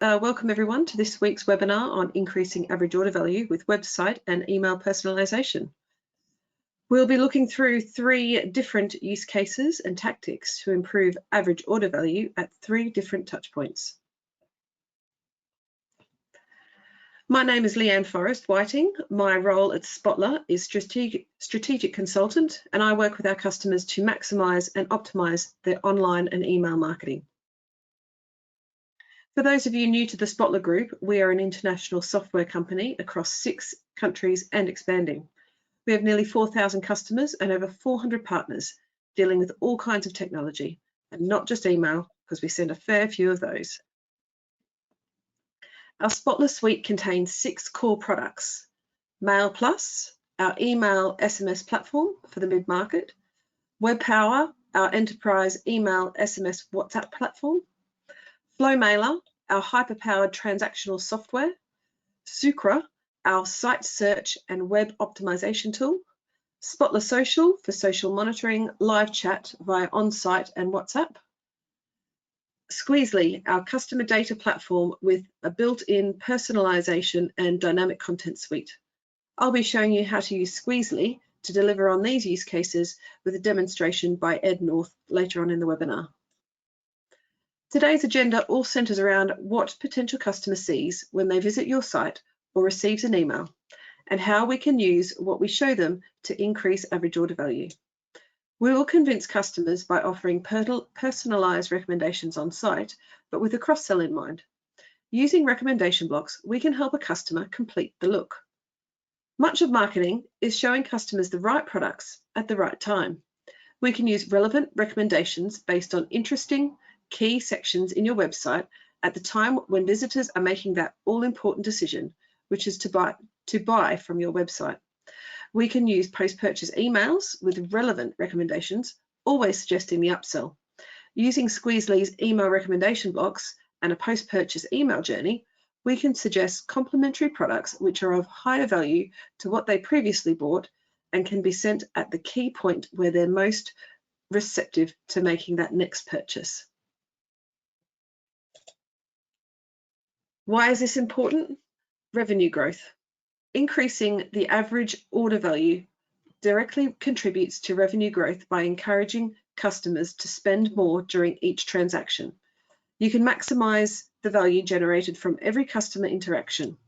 Welcome everyone to this week's webinar on increasing average order value with website and email personalisation. We'll be looking through 3 different use cases and tactics to improve average order value at 3 different touchpoints. My name is Leanne Forrest Whiting. My role at Spotler is strategic consultant, and I work with our customers to maximise and optimise their online and email marketing. For those of you new to the Spotler Group, we are an international software company across 6 countries and expanding. We have nearly 4,000 customers and over 400 partners dealing with all kinds of technology, and not just email, because we send a fair few of those. Our Spotler suite contains 6 core products: Mail Plus, our email SMS platform for the mid-market; WebPower, our enterprise email SMS WhatsApp platform; FlowMailer, our hyper-powered transactional software; Sucra, our site search and web optimization tool; Spotler Social for social monitoring, live chat via on-site and WhatsApp; Squeezely, our customer data platform with a built-in personalization and dynamic content suite. I'll be showing you how to use Squeezely to deliver on these use cases with a demonstration by Ed North later on in the webinar. Today's agenda all centres around what potential customer sees when they visit your site or receives an email, and how we can use what we show them to increase average order value. We will convince customers by offering personalised recommendations on site, but with a cross-sell in mind. Using recommendation blocks, we can help a customer complete the look. Much of marketing is showing customers the right products at the right time. We can use relevant recommendations based on interesting, key sections in your website at the time when visitors are making that all-important decision, which is to buy from your website. We can use post-purchase emails with relevant recommendations, always suggesting the upsell. Using Squeezely's email recommendation blocks and a post-purchase email journey, we can suggest complementary products which are of higher value to what they previously bought and can be sent at the key point where they're most receptive to making that next purchase. Why is this important? Revenue growth. Increasing the average order value directly contributes to revenue growth by encouraging customers to spend more during each transaction. You can maximize the value generated from every customer interaction.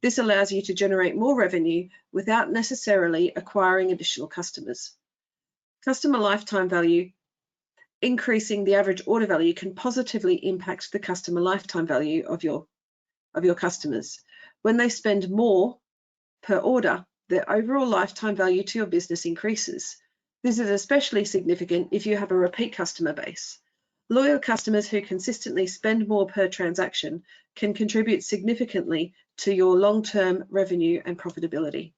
This allows you to generate more revenue without necessarily acquiring additional customers. Customer lifetime value. Increasing the average order value can positively impact the customer lifetime value of your customers. When they spend more per order, their overall lifetime value to your business increases. This is especially significant if you have a repeat customer base. Loyal customers who consistently spend more per transaction can contribute significantly to your long-term revenue and profitability.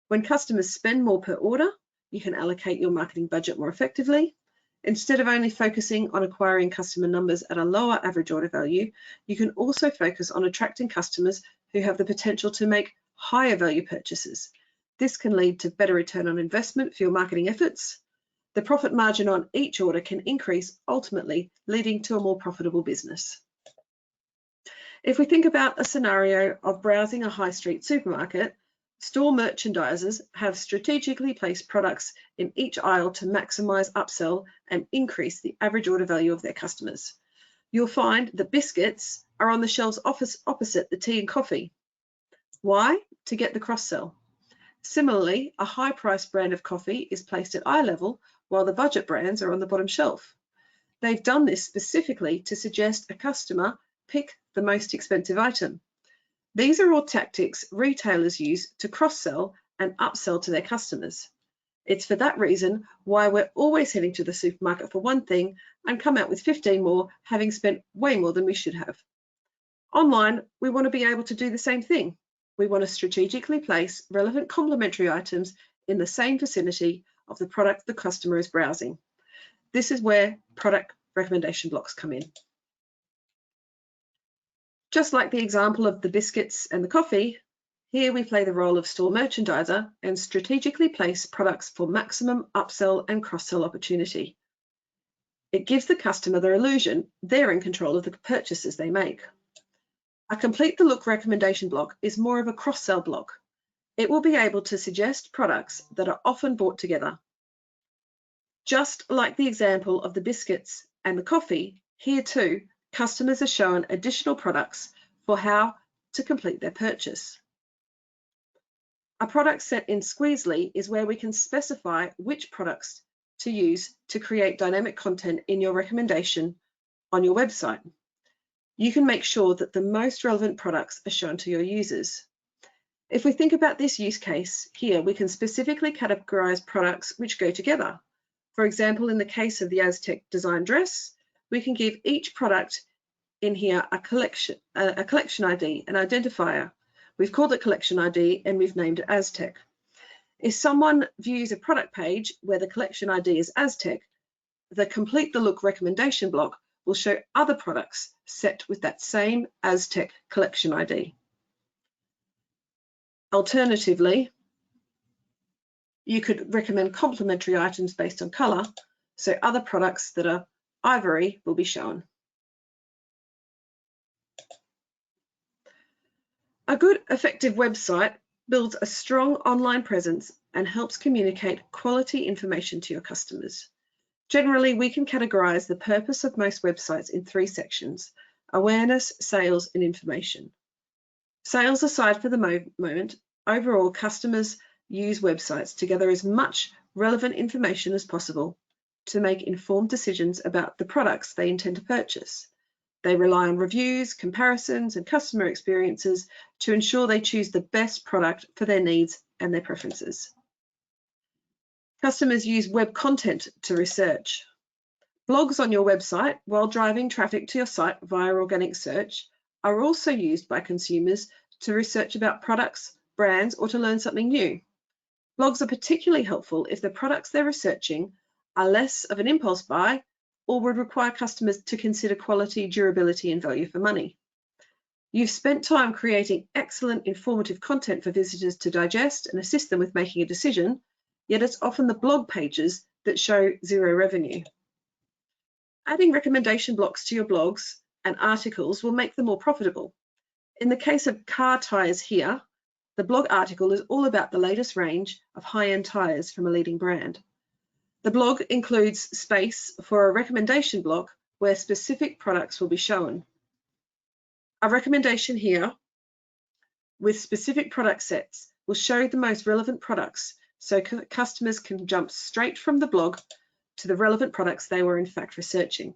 When customers spend more per order, you can allocate your marketing budget more effectively. Instead of only focusing on acquiring customer numbers at a lower average order value, you can also focus on attracting customers who have the potential to make higher value purchases. This can lead to better return on investment for your marketing efforts. The profit margin on each order can increase, ultimately leading to a more profitable business. If we think about a scenario of browsing a high street supermarket, store merchandisers have strategically placed products in each aisle to maximize upsell and increase the average order value of their customers. You'll find that biscuits are on the shelves opposite the tea and coffee. Why? To get the cross-sell. Similarly, a high-priced brand of coffee is placed at eye level while the budget brands are on the bottom shelf. They've done this specifically to suggest a customer pick the most expensive item. These are all tactics retailers use to cross-sell and upsell to their customers. It's for that reason why we're always heading to the supermarket for one thing and come out with 15 more, having spent way more than we should have. Online, we want to be able to do the same thing. We want to strategically place relevant complementary items in the same vicinity of the product the customer is browsing. This is where product recommendation blocks come in. Just like the example of the biscuits and the coffee, here we play the role of store merchandiser and strategically place products for maximum upsell and cross-sell opportunity. It gives the customer the illusion they're in control of the purchases they make. A complete the look recommendation block is more of a cross-sell block. It will be able to suggest products that are often bought together. Just like the example of the biscuits and the coffee, here too, customers are shown additional products for how to complete their purchase. A product set in Squeezely is where we can specify which products to use to create dynamic content in your recommendation on your website. You can make sure that the most relevant products are shown to your users. If we think about this use case here, we can specifically categorize products which go together. For example, in the case of the Aztec design dress, we can give each product in here a collection ID, an identifier. We've called it collection ID and we've named it Aztec. If someone views a product page where the collection ID is Aztec, the complete the look recommendation block will show other products set with that same Aztec collection ID. Alternatively, you could recommend complementary items based on color, so other products that are ivory will be shown. A good, effective website builds a strong online presence and helps communicate quality information to your customers. Generally, we can categorize the purpose of most websites in 3 sections: awareness, sales, and information. Sales aside for the moment, overall customers use websites to gather as much relevant information as possible to make informed decisions about the products they intend to purchase. They rely on reviews, comparisons, and customer experiences to ensure they choose the best product for their needs and their preferences. Customers use web content to research. Blogs on your website, while driving traffic to your site via organic search, are also used by consumers to research about products, brands, or to learn something new. Blogs are particularly helpful if the products they're researching are less of an impulse buy or would require customers to consider quality, durability, and value for money. You've spent time creating excellent informative content for visitors to digest and assist them with making a decision, yet it's often the blog pages that show zero revenue. Adding recommendation blocks to your blogs and articles will make them more profitable. In the case of car tyres here, the blog article is all about the latest range of high-end tyres from a leading brand. The blog includes space for a recommendation block where specific products will be shown. A recommendation here with specific product sets will show the most relevant products so customers can jump straight from the blog to the relevant products they were in fact researching.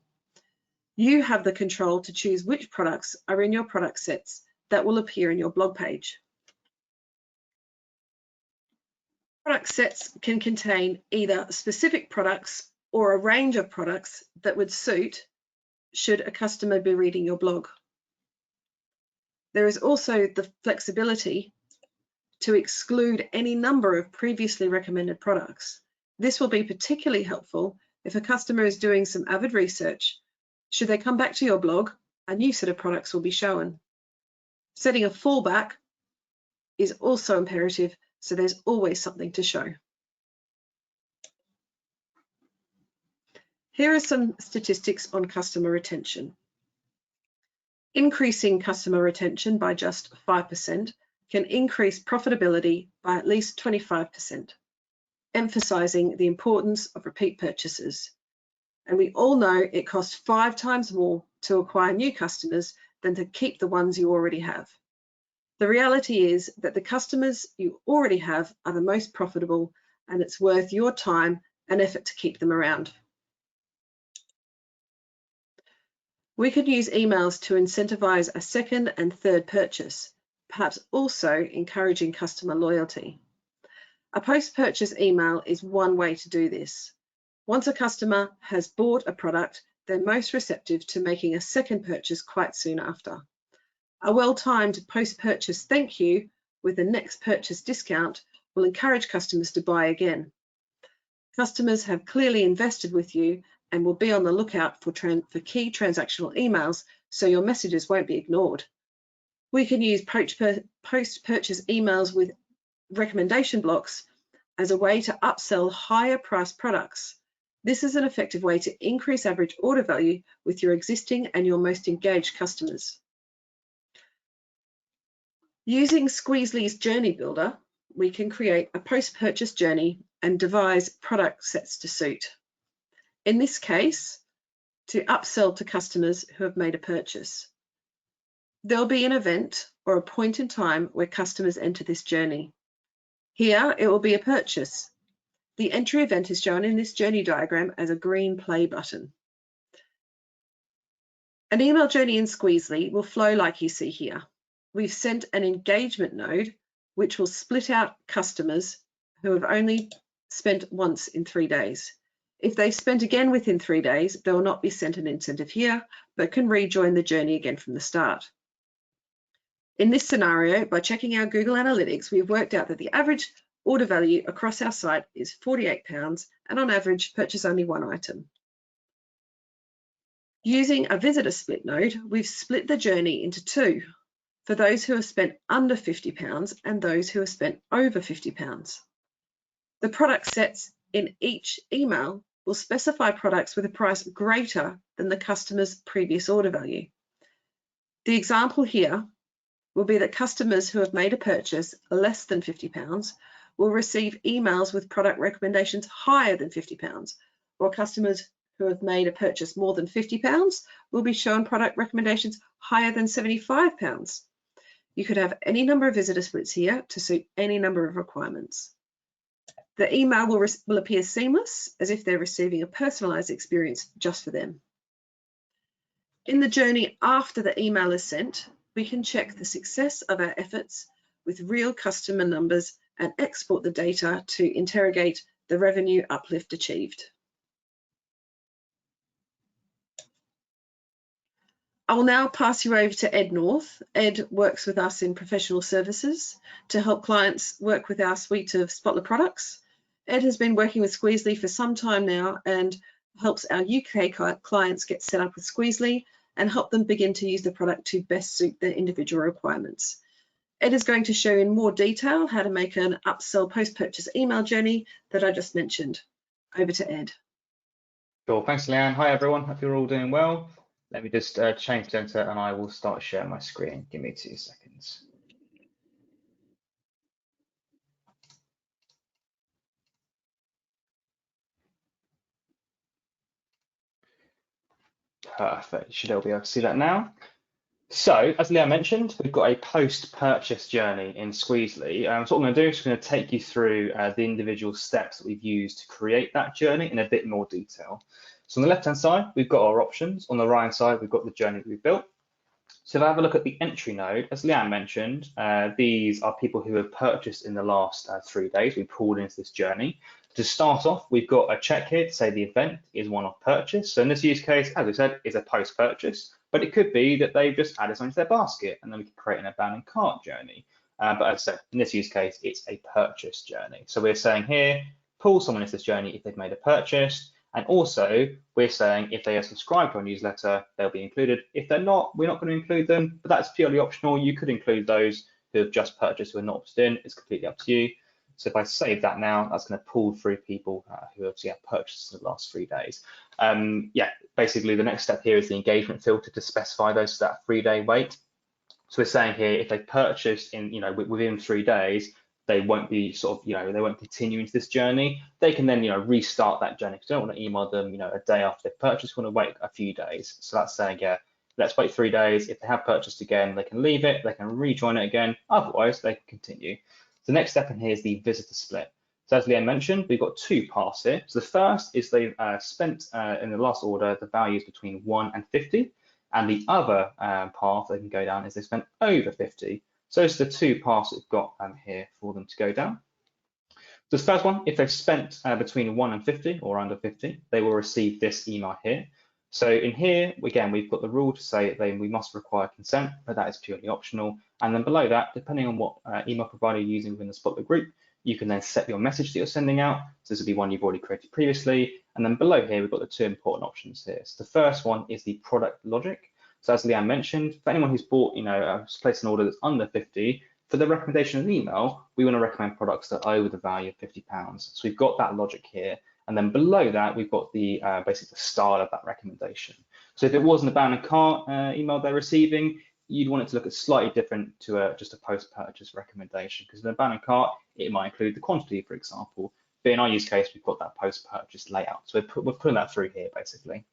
You have the control to choose which products are in your product sets that will appear in your blog page. Product sets can contain either specific products or a range of products that would suit should a customer be reading your blog. There is also the flexibility to exclude any number of previously recommended products. This will be particularly helpful if a customer is doing some avid research. Should they come back to your blog, a new set of products will be shown. Setting a fallback is also imperative, so there's always something to show. Here are some statistics on customer retention. Increasing customer retention by just 5% can increase profitability by at least 25%, emphasizing the importance of repeat purchases. And we all know it costs 5 times more to acquire new customers than to keep the ones you already have. The reality is that the customers you already have are the most profitable, and it's worth your time and effort to keep them around. We could use emails to incentivize a second and third purchase, perhaps also encouraging customer loyalty. A post-purchase email is one way to do this. Once a customer has bought a product, they're most receptive to making a second purchase quite soon after. A well-timed post-purchase thank you with the next purchase discount will encourage customers to buy again. Customers have clearly invested with you and will be on the lookout for key transactional emails, so your messages won't be ignored. We can use post-purchase emails with recommendation blocks as a way to upsell higher priced products. This is an effective way to increase average order value with your existing and your most engaged customers. Using Squeezely's Journey Builder, we can create a post-purchase journey and devise product sets to suit. In this case, to upsell to customers who have made a purchase. There'll be an event or a point in time where customers enter this journey. Here, it will be a purchase. The entry event is shown in this journey diagram as a green play button. An email journey in Squeezely will flow like you see here. We've sent an engagement node, which will split out customers who have only spent once in 3 days. If they spent again within 3 days, they will not be sent an incentive here, but can rejoin the journey again from the start. In this scenario, by checking our Google Analytics, we've worked out that the average order value across our site is £48, and on average, purchase only one item. Using a visitor split node, we've split the journey into two, for those who have spent under £50 and those who have spent over £50. The product sets in each email will specify products with a price greater than the customer's previous order value. The example here will be that customers who have made a purchase less than £50 will receive emails with product recommendations higher than £50, while customers who have made a purchase more than £50 will be shown product recommendations higher than £75. You could have any number of visitor splits here to suit any number of requirements. The email will appear seamless, as if they're receiving a personalised experience just for them. In the journey after the email is sent, we can check the success of our efforts with real customer numbers and export the data to interrogate the revenue uplift achieved. I will now pass you over to Ed North. Ed works with us in professional services to help clients work with our suite of Spotler products. Ed has been working with Squeezely for some time now and helps our UK clients get set up with Squeezely and help them begin to use the product to best suit their individual requirements. Ed is going to show in more detail how to make an upsell post-purchase email journey that I just mentioned. Over to Ed. Sure, thanks Leanne. Hi everyone, hope you're all doing well. Let me just change presenter and I will start sharing my screen. Give me 2 seconds. Perfect, you should all be able to see that now. So, as Leanne mentioned, we've got a post-purchase journey in Squeezely. So what I'm going to do is just going to take you through the individual steps that we've used to create that journey in a bit more detail. So on the left-hand side, we've got our options. On the right-hand side, we've got the journey that we've built. So if I have a look at the entry node, as Leanne mentioned, these are people who have purchased in the last 3 days. We pulled into this journey. To start off, we've got a check here to say the event is one-off purchase. So in this use case, as we said, is a post-purchase, but it could be that they've just added something to their basket and then we can create an abandoned cart journey. But as I said, in this use case, it's a purchase journey. So we're saying here, pull someone into this journey if they've made a purchase. And also, we're saying if they are subscribed to our newsletter, they'll be included. If they're not, we're not going to include them, but that's purely optional. You could include those who have just purchased who are not opted in. It's completely up to you. So if I save that now, that's going to pull through people who have purchased in the last 3 days. Yeah, basically the next step here is the engagement filter to specify those to that 3-day wait. So we're saying here, if they purchased in, within 3 days, they won't be they won't continue into this journey. They can then, restart that journey. Because you don't want to email them, a day after they've purchased. You want to wait a few days. So that's saying, yeah, let's wait 3 days. If they have purchased again, they can leave it. They can rejoin it again. Otherwise, they can continue. The next step in here is the visitor split. So as Leanne mentioned, we've got 2 paths here. So the first is they've spent in the last order the values between 1 and 50. And the other path they can go down is they spent over 50. So those are the 2 paths we've got here for them to go down. So the first one, if they've spent between 1 and 50 or under 50, they will receive this email here. So in here, again, we've got the rule to say we must require consent, but that is purely optional. And then below that, depending on what email provider you're using within the Spotler group, you can then set your message that you're sending out. So this will be one you've already created previously. And then below here, we've got the 2 important options here. So the first one is the product logic. So as Leanne mentioned, for anyone who's bought, placed an order that's under 50, for the recommendation of an email, we want to recommend products that are over the value of £50. So we've got that logic here. And then below that, we've got the basically the style of that recommendation. So if it was an abandoned cart email they're receiving, you'd want it to look at slightly different to just a post-purchase recommendation, because in a abandoned cart, it might include the quantity, for example. But in our use case, we've got that post-purchase layout. So we're putting that through here, basically.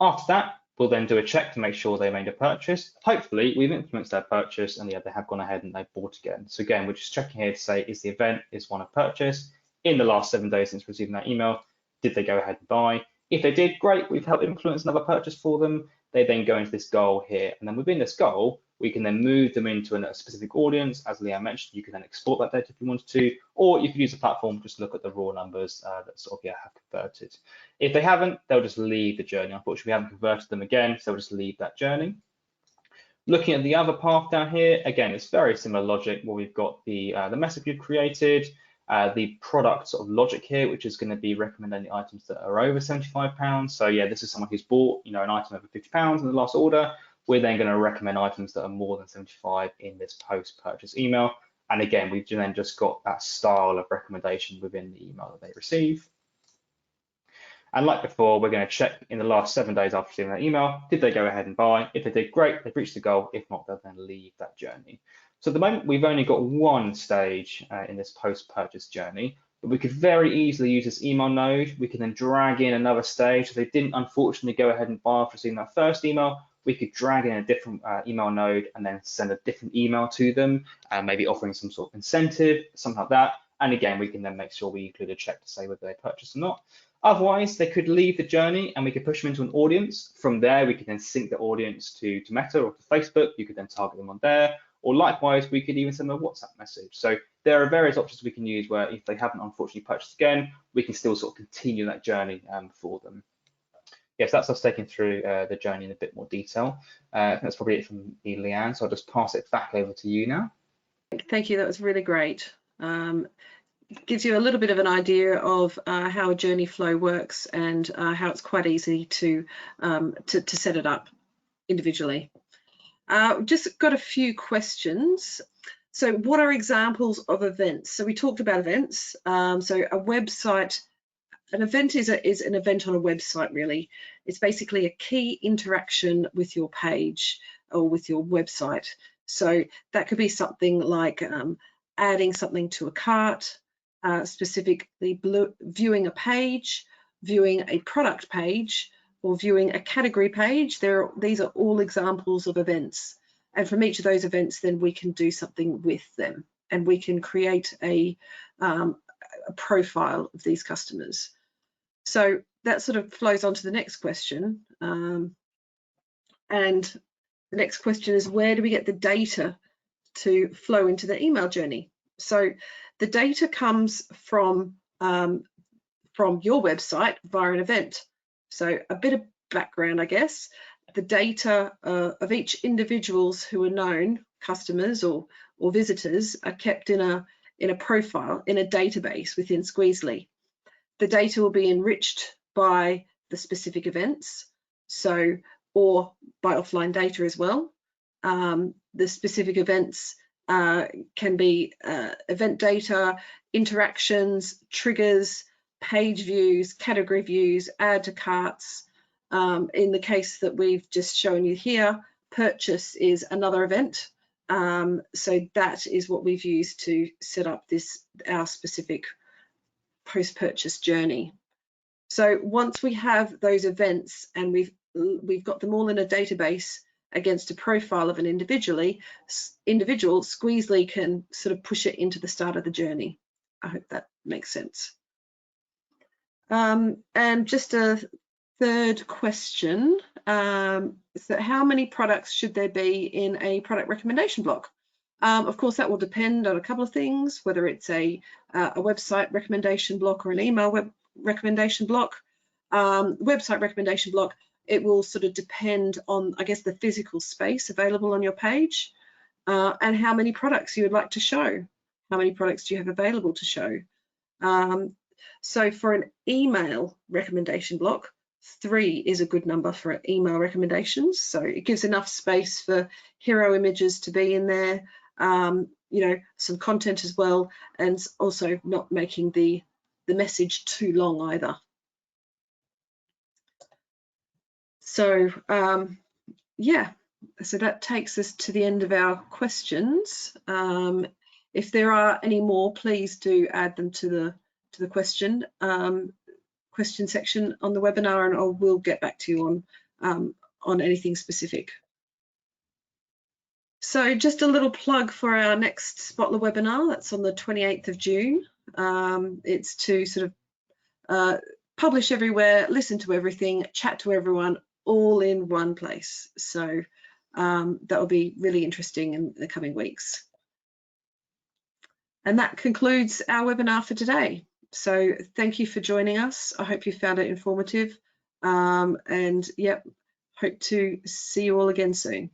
After that, we'll then do a check to make sure they made a purchase. Hopefully, we've influenced their purchase and yeah, they have gone ahead and they've bought again. So again, we're just checking here to say, is the event is one of purchase? In the last 7 days since receiving that email, did they go ahead and buy? If they did, great, we've helped influence another purchase for them. They then go into this goal here. And then within this goal, we can then move them into a specific audience. As Leanne mentioned, you can then export that data if you wanted to, or you could use the platform, just look at the raw numbers that sort of have converted. If they haven't, they'll just leave the journey. Unfortunately, we haven't converted them again, so they'll just leave that journey. Looking at the other path down here, again, it's very similar logic where we've got the message you've created, the product sort of logic here, which is going to be recommending the items that are over £75. So yeah, this is someone who's bought, an item over £50 in the last order. We're then going to recommend items that are more than 75 in this post-purchase email. And again, we've then just got that style of recommendation within the email that they receive. And like before, we're going to check in the last 7 days after receiving that email, did they go ahead and buy? If they did, great, they've reached the goal. If not, they'll then leave that journey. So at the moment, we've only got one stage in this post-purchase journey, but we could very easily use this email node. We can then drag in another stage. If they didn't unfortunately go ahead and buy after receiving that first email, we could drag in a different email node and then send a different email to them, maybe offering some sort of incentive, something like that. And again, we can then make sure we include a check to say whether they purchased or not. Otherwise, they could leave the journey and we could push them into an audience. From there, we could then sync the audience to Meta or to Facebook. You could then target them on there. Or likewise, we could even send them a WhatsApp message. So there are various options we can use where if they haven't unfortunately purchased again, we can still sort of continue that journey for them. Yes, that's us taking through the journey in a bit more detail. That's probably it from me, Leanne. So I'll just pass it back over to you now. Thank you. That was really great. Gives you a little bit of an idea of how a journey flow works and how it's quite easy to set it up individually. Just got a few questions. So what are examples of events? So we talked about events. So a website, an event is an event on a website, really. It's basically a key interaction with your page or with your website. So that could be something like adding something to a cart, specifically viewing a page, viewing a product page, or viewing a category page. These are all examples of events. And from each of those events, then we can do something with them and we can create a profile of these customers. So that sort of flows on to the next question. And the next question is, where do we get the data to flow into the email journey? So the data comes from your website via an event. So a bit of background, I guess. The data of each individuals who are known customers or visitors are kept in a profile, in a database within Squeezely. The data will be enriched by the specific events, or by offline data as well. The specific events can be event data, interactions, triggers, page views, category views, add to carts. In the case that we've just shown you here, purchase is another event. So that is what we've used to set up our specific post-purchase journey. So once we have those events and we've got them all in a database against a profile of an individual, Squeezely can sort of push it into the start of the journey. I hope that makes sense. And just a third question, so how many products should there be in a product recommendation block? Of course, that will depend on a couple of things, whether it's a website recommendation block or an email web recommendation block. Website recommendation block, it will sort of depend on, I guess, the physical space available on your page and how many products you would like to show. How many products do you have available to show? So for an email recommendation block, 3 is a good number for email recommendations. So it gives enough space for hero images to be in there, some content as well, and also not making the message too long either. So yeah, So that takes us to the end of our questions. If there are any more, please do add them to the question section on the webinar, and I will get back to you on anything specific. So just a little plug for our next Spotler webinar. That's on the 28th of June. It's to sort of publish everywhere, listen to everything, chat to everyone, all in one place. So that will be really interesting in the coming weeks. And that concludes our webinar for today. So thank you for joining us. I hope you found it informative. And yep, hope to see you all again soon.